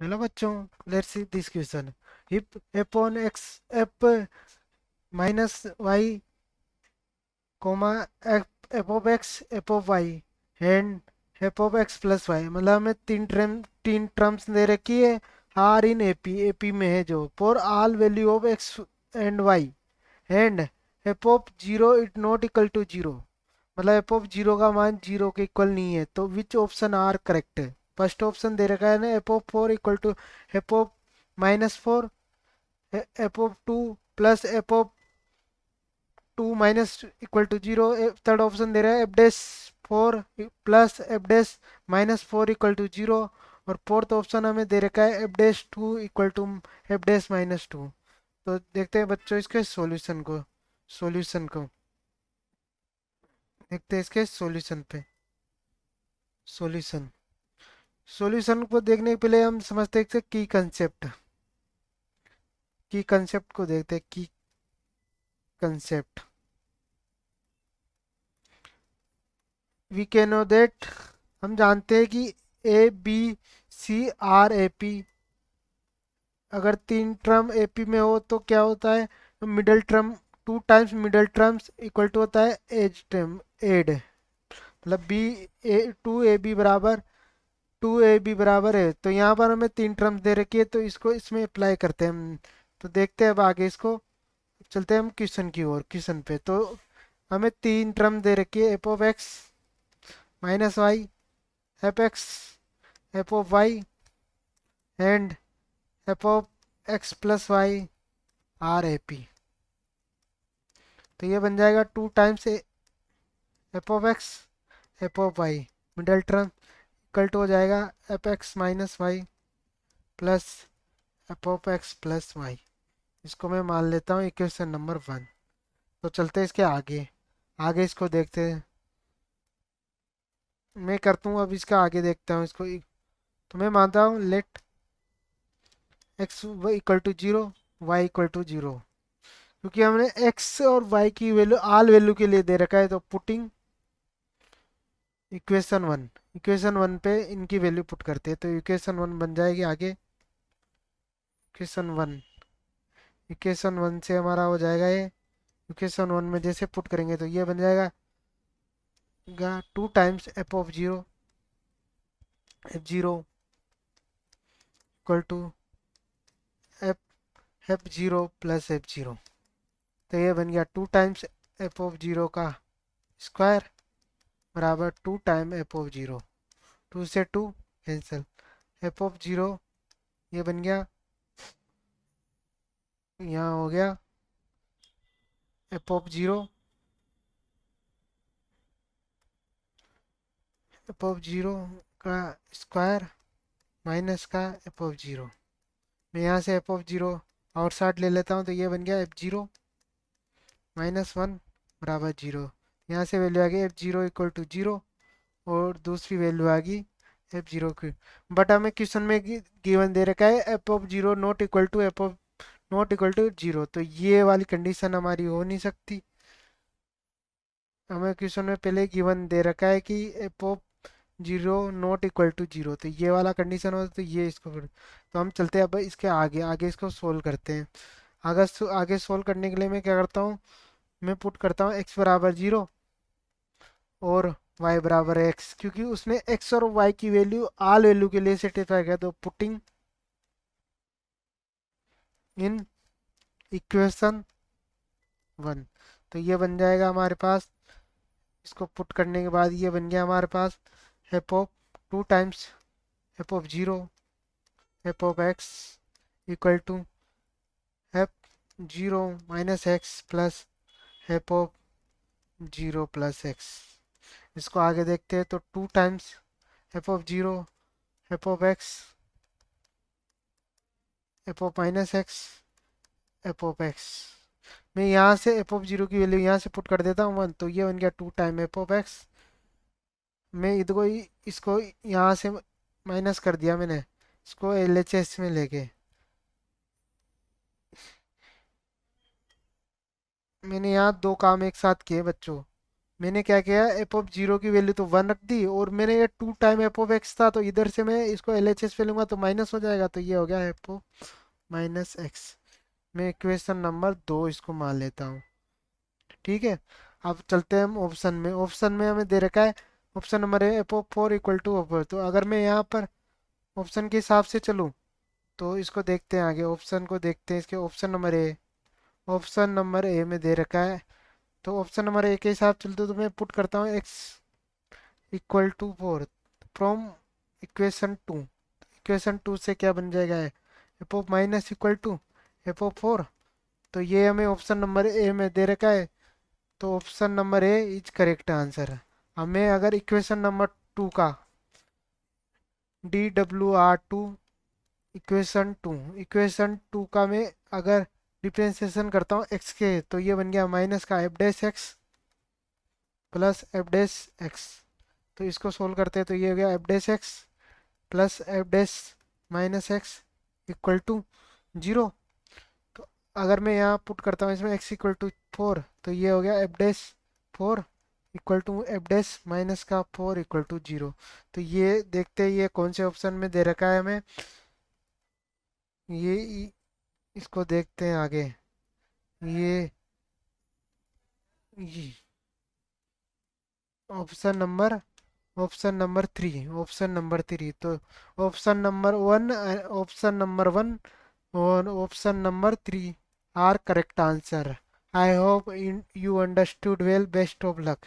Hello बच्चों, let's see this question. If f on x f minus y comma f of x f of y and f of x plus y मतलब हमें तीन terms दे रखी है are in AP में है जो for all value of x and y and F of zero it not equal to zero मतलब f of zero का मान जीरो के इक्वल नहीं है तो विच ऑप्शन आर करेक्ट है। फर्स्ट ऑप्शन दे रखा है ना f of four equal to F of minus four f of two plus F of two minus equal to zero. Third option दे रहा है F dash four plus F dash minus four equal to zero. और fourth option हमें दे रखा है F dash two equal to F dash minus two. तो देखते हैं बच्चों इसके सॉल्यूशन को देखते हैं इसके सॉल्यूशन पे। सॉल्यूशन सॉल्यूशन को देखने के पहले हम समझते हैं कि की कंसेप्ट को देखते हैं। Key concept we can know that हम जानते हैं कि A B C are A P अगर तीन टर्म ए पी में हो तो क्या होता है middle term two times middle terms equal to होता है एज टर्म एड मतलब B A two A B बराबर टू ए बी बराबर है। तो यहाँ पर हमें तीन टर्म्स दे रखी है तो इसको इसमें अप्लाई करते हैं हम। तो देखते हैं अब आगे इसको चलते हैं हम क्वेश्चन की ओर। क्वेश्चन पे तो हमें तीन टर्म दे रखी है F of X minus Y F X F of Y and F of X plus Y are A P. तो ये बन जाएगा two times F of x F of Y middle term equal to हो जाएगा F X minus Y plus F of X plus Y. इसको मैं मान लेता हूँ इक्वेशन नंबर वन। तो चलते हैं इसके आगे आगे इसको देखते हैं। मैं करता हूँ अब इसका आगे देखता हूँ इसको। तो मैं मानता हूँ let X equal to zero Y equal to zero क्योंकि हमने एक्स और वाई की वैल्यू आल वैल्यू के लिए दे रखा है। तो पुटिंग इक्वेशन वन पे इनकी वैल्यू पुट करते हैं तो इक्वेशन वन बन जाएगी आगे। इक्वेशन वन इक्वेशन वन से हमारा हो जाएगा ये इक्वेशन वन में जैसे पुट करेंगे तो ये बन जाएगा two times F of zero f zero equal to f f zero plus f zero. तो ये बन गया two times F of zero का स्क्वायर बराबर two time F of zero. Two से two cancel f of zero ये बन गया यहाँ हो गया f of zero f of zero का स्क्वायर माइनस का एफ ऑफ जीरो। मैं यहाँ से f of zero out side ले लेता हूँ तो ये बन गया एफ जीरो माइनस वन बराबर जीरो। यहाँ से वैल्यू आ गई F zero equal to zero और दूसरी वैल्यू आ गई एफ जीरो की। बट हमें क्वेश्चन में गिवन दे रखा है F of zero not equal to F of not equal to zero. तो ये वाली कंडीशन हमारी हो नहीं सकती। हमें क्वेश्चन में पहले गिवन दे रखा है कि F of zero not equal to zero तो ये वाला कंडीशन हो तो ये इसको तो हम चलते हैं अब इसके आगे आगे इसको सोल्व करते हैं। आगे सोल्व करने के लिए मैं क्या करता हूँ मैं पुट करता हूँ एक्स बराबर जीरो और y बराबर एक्स क्योंकि उसने x और y की वैल्यू आल वैल्यू के लिए सेटिस्फाई किया। तो पुटिंग इन इक्वेशन वन तो ये बन जाएगा हमारे पास। इसको पुट करने के बाद ये बन गया हमारे पास f of two times F of zero f of x equal to f zero minus x plus F of zero plus x. इसको आगे देखते हैं तो two times F of zero f of x F of minus x F of x. मैं यहाँ से f of zero की value यहाँ से पुट कर देता हूँ वन तो ये बन गया two time F of x. मैं इसको यहाँ से माइनस कर दिया मैंने इसको एल एच एस में लेके। मैंने यहाँ दो काम एक साथ किए बच्चों। मैंने क्या किया, एफ ऑफ जीरो की वैल्यू तो वन रख दी, और मैंने ये two time F of X था, तो इधर से मैं इसको एल एच एस पे लूंगा तो माइनस हो जाएगा, तो ये हो गया एफ ऑफ माइनस एक्स। मैं इक्वेशन नंबर दो इसको मान लेता हूँ। ठीक है। अब चलते हैं हम ऑप्शन में। ऑप्शन में हमें दे रखा है, ऑप्शन नंबर है F of four equal two of, तो अगर मैं यहाँ पर ऑप्शन के हिसाब से चलूँ तो इसको देखते हैं, आगे ऑप्शन को देखते हैं। इसके ऑप्शन नंबर ए, ऑप्शन नंबर ए में दे रखा है, तो ऑप्शन नंबर ए के हिसाब चलते तो मैं पुट करता हूँ X equal to four from equation two. Equation two से क्या बन जाएगा, F of minus equal to F of four. तो ये हमें ऑप्शन नंबर ए में दे रखा है, तो option number A is correct answer. हमें अगर इक्वेशन नंबर टू का D W R two, equation two का मैं अगर डिफ्रेंसिएशन करता हूँ एक्स के, तो ये बन गया माइनस का F dash X plus F dash X. तो इसको सोल्व करते हैं तो ये हो गया F dash X plus F dash minus X equal to zero. तो अगर मैं यहाँ पुट करता हूँ इसमें एक्स इक्वल टू फोर, तो ये हो गया F dash four equal to F dash minus का फोर इक्वल टू जीरो। तो ये देखते हैं ये कौन से ऑप्शन में दे रखा है हमें, ये इसको देखते हैं आगे। ये ये option number option number three, option number three. तो option number one, option number one और option number three are correct answer. I hope you understood well, best of luck.